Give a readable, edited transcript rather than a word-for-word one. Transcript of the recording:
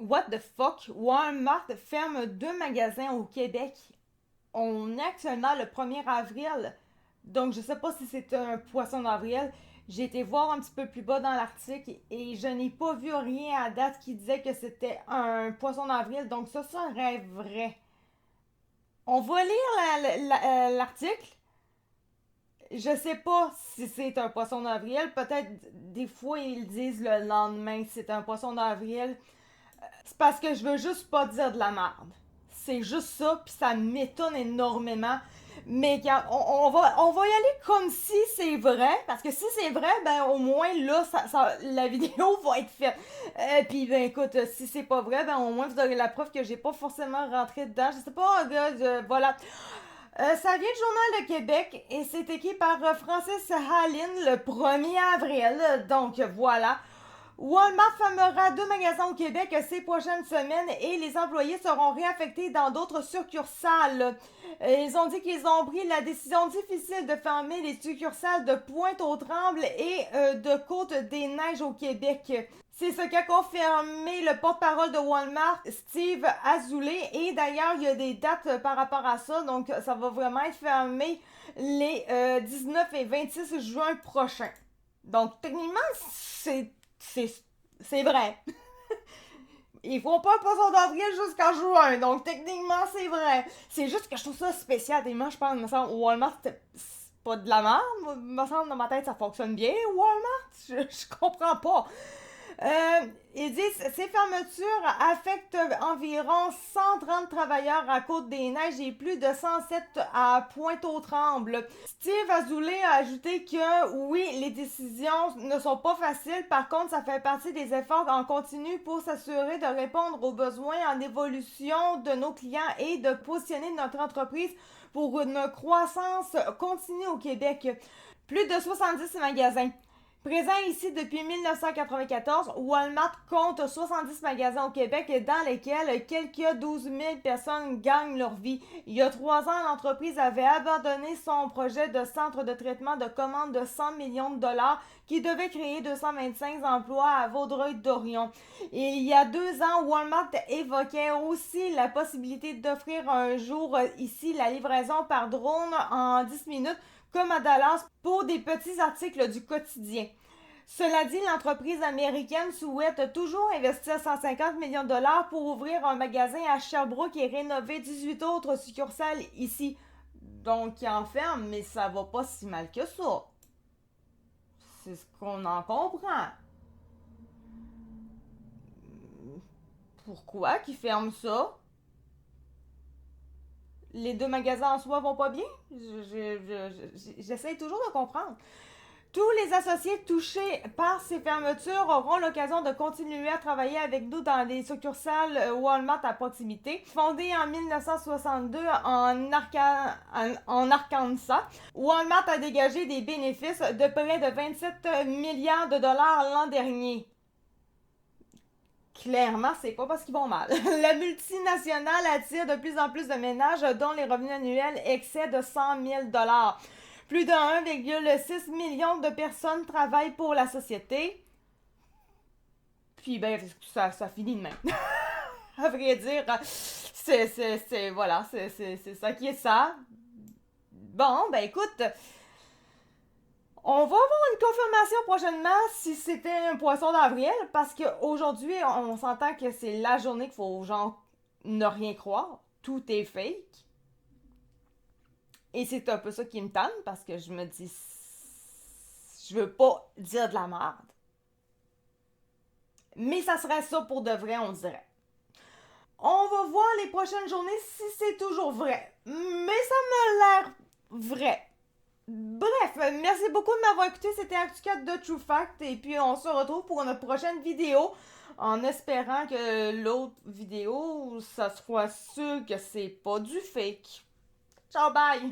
what the fuck? Walmart ferme 2 magasins au Québec. On est actuellement le 1er avril. Donc, je sais pas si c'est un poisson d'avril. J'ai été voir un petit peu plus bas dans l'article et je n'ai pas vu rien à date qui disait que c'était un poisson d'avril. Donc, ça serait vrai. On va lire l'article. Je sais pas si c'est un poisson d'avril. Peut-être des fois ils disent le lendemain que c'est un poisson d'avril. C'est parce que je veux juste pas dire de la merde. C'est juste ça, puis ça m'étonne énormément. Mais on va y aller comme si c'est vrai, parce que si c'est vrai, ben au moins là, la vidéo va être faite. Puis ben écoute, si c'est pas vrai, ben au moins vous aurez la preuve que j'ai pas forcément rentré dedans. Je sais pas, gars, voilà. Ça vient du Journal de Québec et c'est écrit par Francis Hallin le 1er avril. Donc voilà. Walmart fermera 2 magasins au Québec ces prochaines semaines et les employés seront réaffectés dans d'autres succursales. Ils ont dit qu'ils ont pris la décision difficile de fermer les succursales de Pointe-aux-Trembles et de Côte-des-Neiges au Québec. C'est ce qu'a confirmé le porte-parole de Walmart, Steve Azoulay. Et d'ailleurs, il y a des dates par rapport à ça. Donc, ça va vraiment être fermé les 19 et 26 juin prochains. Donc, techniquement, c'est vrai. Ils font pas un poisson d'avril jusqu'en juin, donc techniquement c'est vrai. C'est juste que je trouve ça spécial. Tellement je pense, me semble, Walmart c'est pas de la merde. Me semble dans ma tête ça fonctionne bien, Walmart. Je comprends pas. Ils disent ces fermetures affectent environ 130 travailleurs à Côte-des-Neiges et plus de 107 à Pointe-aux-Trembles. Steve Azoulay a ajouté que oui, les décisions ne sont pas faciles. Par contre, ça fait partie des efforts en continu pour s'assurer de répondre aux besoins en évolution de nos clients et de positionner notre entreprise pour une croissance continue au Québec. Plus de 70 magasins. Présent ici depuis 1994, Walmart compte 70 magasins au Québec dans lesquels quelques 12 000 personnes gagnent leur vie. Il y a 3 ans, l'entreprise avait abandonné son projet de centre de traitement de commandes de 100 millions de dollars qui devait créer 225 emplois à Vaudreuil-Dorion. Et il y a 2 ans, Walmart évoquait aussi la possibilité d'offrir un jour ici la livraison par drone en 10 minutes comme à Dallas pour des petits articles du quotidien. Cela dit, l'entreprise américaine souhaite toujours investir 150 millions de dollars pour ouvrir un magasin à Sherbrooke et rénover 18 autres succursales ici. Donc, ils en ferment, mais ça va pas si mal que ça. C'est ce qu'on en comprend. Pourquoi qu'ils ferment ça? Les 2 magasins en soi vont pas bien? J'essaie toujours de comprendre. Tous les associés touchés par ces fermetures auront l'occasion de continuer à travailler avec nous dans les succursales Walmart à proximité. Fondée en 1962 en Arkansas, Walmart a dégagé des bénéfices de près de 27 milliards de dollars l'an dernier. Clairement, c'est pas parce qu'ils vont mal. La multinationale attire de plus en plus de ménages dont les revenus annuels excèdent 100 000 dollars. Plus de 1,6 million de personnes travaillent pour la société. Puis ben, ça finit de même. À vrai dire, voilà, c'est ça qui est ça. Bon, ben écoute, on va avoir une confirmation prochainement si c'était un poisson d'avril, parce qu'aujourd'hui, on s'entend que c'est la journée qu'il faut, genre, ne rien croire. Tout est fake. Et c'est un peu ça qui me tente, parce que je me dis, je veux pas dire de la merde. Mais ça serait ça pour de vrai, on dirait. On va voir les prochaines journées si c'est toujours vrai. Mais ça m'a l'air vrai. Bref, merci beaucoup de m'avoir écouté. C'était ActuCat de True Fact. Et puis, on se retrouve pour notre prochaine vidéo. En espérant que l'autre vidéo, ça soit sûr que c'est pas du fake. Ciao, bye!